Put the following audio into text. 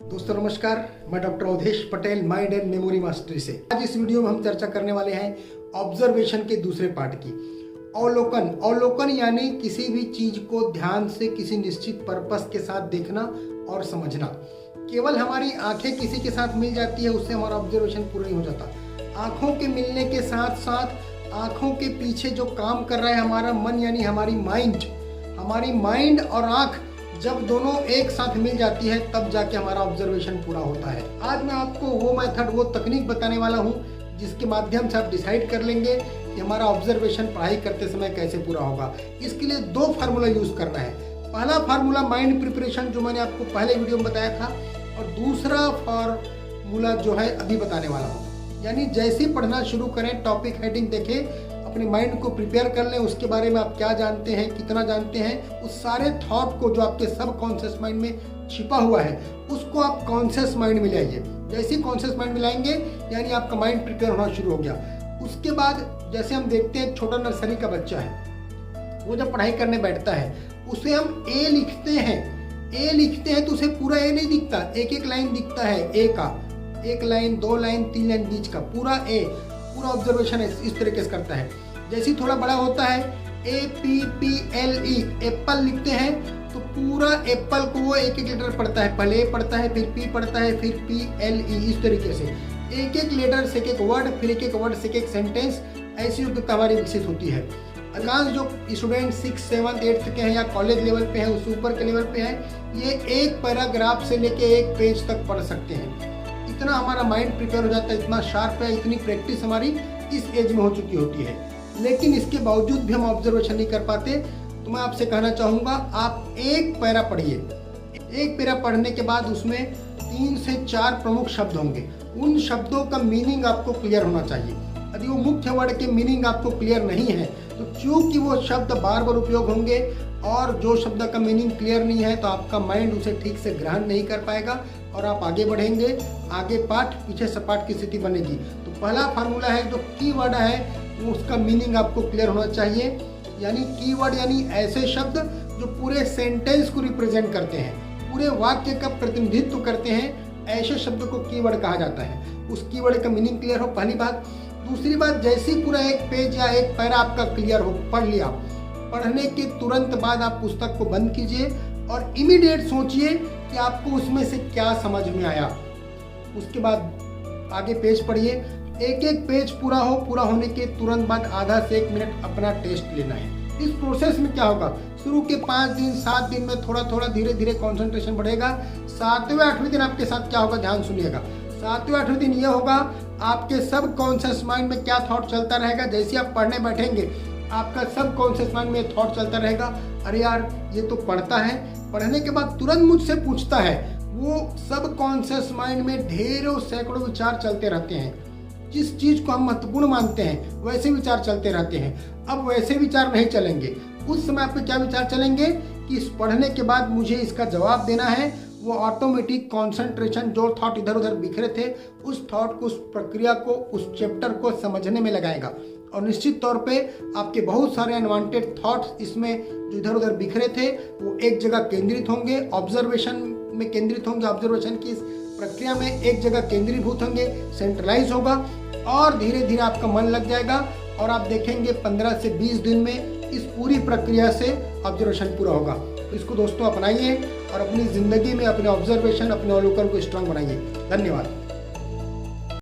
दोस्तों नमस्कार, मैं doctor Avdhesh Patel mind and memory mastery से। आज इस वीडियो में हम चर्चा करने वाले हैं ऑब्जर्वेशन के दूसरे पार्ट की। अवलोकन यानी किसी भी चीज को ध्यान से किसी निश्चित पर्पस के साथ देखना और समझना। केवल हमारी आंखें किसी के साथ मिल जाती है उससे हमारा ऑब्जर्वेशन पूरा नहीं हो जाता। आंखों के मिलने के साथ साथ आंखों के पीछे जो काम कर रहा है हमारा मन यानी हमारी माइंड और आंख जब दोनों एक साथ मिल जाती है तब जाके हमारा ऑब्जर्वेशन पूरा होता है। आज मैं आपको वो मेथड, वो तकनीक बताने वाला हूँ जिसके माध्यम से आप डिसाइड कर लेंगे कि हमारा ऑब्जर्वेशन पढ़ाई करते समय कैसे पूरा होगा। इसके लिए दो फार्मूला यूज करना है। पहला फार्मूला माइंड प्रिपरेशन जो मैंने आपको पहले वीडियो में बताया था, और दूसरा फार्मूला जो है अभी बताने वाला हूँ। यानी जैसे पढ़ना शुरू करें, टॉपिक हेडिंग देखें, अपने माइंड को प्रिपेयर कर लें, उसके बारे में आप क्या जानते हैं, कितना जानते हैं, उस सारे थॉट को जो आपके सब कॉन्शियस माइंड में छिपा हुआ है उसको आप कॉन्शियस माइंड में लाइए। जैसे ही कॉन्शियस माइंड में लाएंगे यानी आपका माइंड प्रिपेयर होना शुरू हो गया। उसके बाद जैसे हम देखते हैं, छोटा नर्सरी का बच्चा है, वो जब पढ़ाई करने बैठता है उसे हम ए लिखते हैं तो उसे पूरा ए नहीं दिखता, एक एक लाइन दिखता है ए का, एक लाइन, दो लाइन, तीन लाइन बीच का पूरा ए, पूरा ऑब्जर्वेशन इस तरीके से करता है। जैसे ही थोड़ा बड़ा होता है APPLE एप्पल लिखते हैं तो पूरा एप्पल को वो एक एक लेटर पढ़ता है, पहले ए पढ़ता है, फिर पी पढ़ता है, फिर PLE, इस तरीके से एक एक लेटर से एक एक वर्ड, फिर एक एक वर्ड से एक एक सेंटेंस, ऐसी योग्यता हमारी विकसित होती है। अधिकांश जो स्टूडेंट 6, 7, 8 के हैं या कॉलेज लेवल पे हैं, उससे ऊपर के लेवल पे हैं, ये एक पैराग्राफ से लेके एक पेज तक पढ़ सकते हैं। इतना हमारा माइंड प्रिपेयर हो जाता है, इतना शार्प है, इतनी प्रैक्टिस हमारी इस एज में हो चुकी होती है। लेकिन इसके बावजूद भी हम ऑब्जर्वेशन नहीं कर पाते। तो मैं आपसे कहना चाहूँगा, आप एक पैरा पढ़िए। एक पैरा पढ़ने के बाद उसमें 3 से 4 प्रमुख शब्द होंगे। उन शब्दों का मीनिंग आपको क्लियर होना चाहिए। यदि वो मुख्य वर्ड के मीनिंग आपको क्लियर नहीं है तो चूंकि वो शब्द बार बार उपयोग होंगे और जो शब्द का मीनिंग क्लियर नहीं है तो आपका माइंड उसे ठीक से ग्रहण नहीं कर पाएगा और आप आगे बढ़ेंगे, आगे पाठ पीछे सपाट की स्थिति बनेगी। तो पहला फार्मूला है, जो कीवर्ड है उसका मीनिंग आपको क्लियर होना चाहिए। यानी कीवर्ड यानी ऐसे शब्द जो पूरे सेंटेंस को रिप्रेजेंट करते हैं, पूरे वाक्य का प्रतिनिधित्व करते हैं, ऐसे शब्द को कीवर्ड कहा जाता है। उस कीवर्ड का मीनिंग क्लियर हो, पहली बात। दूसरी बात, जैसे ही पूरा एक पेज या एक पैरा आपका क्लियर हो, पढ़ लिया, पढ़ने के तुरंत बाद आप पुस्तक को बंद कीजिए और इमीडिएट सोचिए कि आपको उसमें से क्या समझ में आया। उसके बाद आगे पेज पढ़िए। एक एक पेज पूरा होने के तुरंत बाद आधा से 1 मिनट अपना टेस्ट लेना है। इस प्रोसेस में क्या होगा, शुरू के 5 दिन 7 दिन में थोड़ा थोड़ा धीरे धीरे कंसंट्रेशन बढ़ेगा। 7वें 8वें दिन आपके साथ क्या होगा, ध्यान सुनिएगा। 7वें 8वें दिन ये होगा, आपके सब कॉन्शियस माइंड में क्या थॉट चलता रहेगा। जैसे आप पढ़ने बैठेंगे आपका सब कॉन्शियस माइंड में थॉट चलता रहेगा, अरे यार ये तो पढ़ता है, पढ़ने के बाद तुरंत मुझसे पूछता है। वो सब कॉन्शियस माइंड में ढेरों सैकड़ों विचार चलते रहते हैं। जिस चीज को हम महत्वपूर्ण मानते हैं वैसे विचार चलते रहते हैं। अब वैसे विचार नहीं चलेंगे, उस समय आपके क्या विचार चलेंगे कि इस पढ़ने के बाद मुझे इसका जवाब देना है। वो ऑटोमेटिक कंसंट्रेशन, जो थॉट इधर उधर बिखरे थे, उस थॉट को, उस प्रक्रिया को, उस चैप्टर को समझने में लगाएगा। और निश्चित तौर पे आपके बहुत सारे अनवांटेड थॉट्स इसमें जो इधर उधर बिखरे थे वो एक जगह केंद्रित होंगे, ऑब्जर्वेशन में केंद्रित होंगे, ऑब्जर्वेशन की इस प्रक्रिया में एक जगह केंद्रीभूत होंगे, सेंट्रलाइज होगा और धीरे धीरे आपका मन लग जाएगा और आप देखेंगे 15 से 20 दिन में इस पूरी प्रक्रिया से ऑब्जर्वेशन पूरा होगा। तो इसको दोस्तों अपनाइए और अपनी जिंदगी में अपने ऑब्जर्वेशन, अपने अवलोकन को स्ट्रांग बनाइए। धन्यवाद।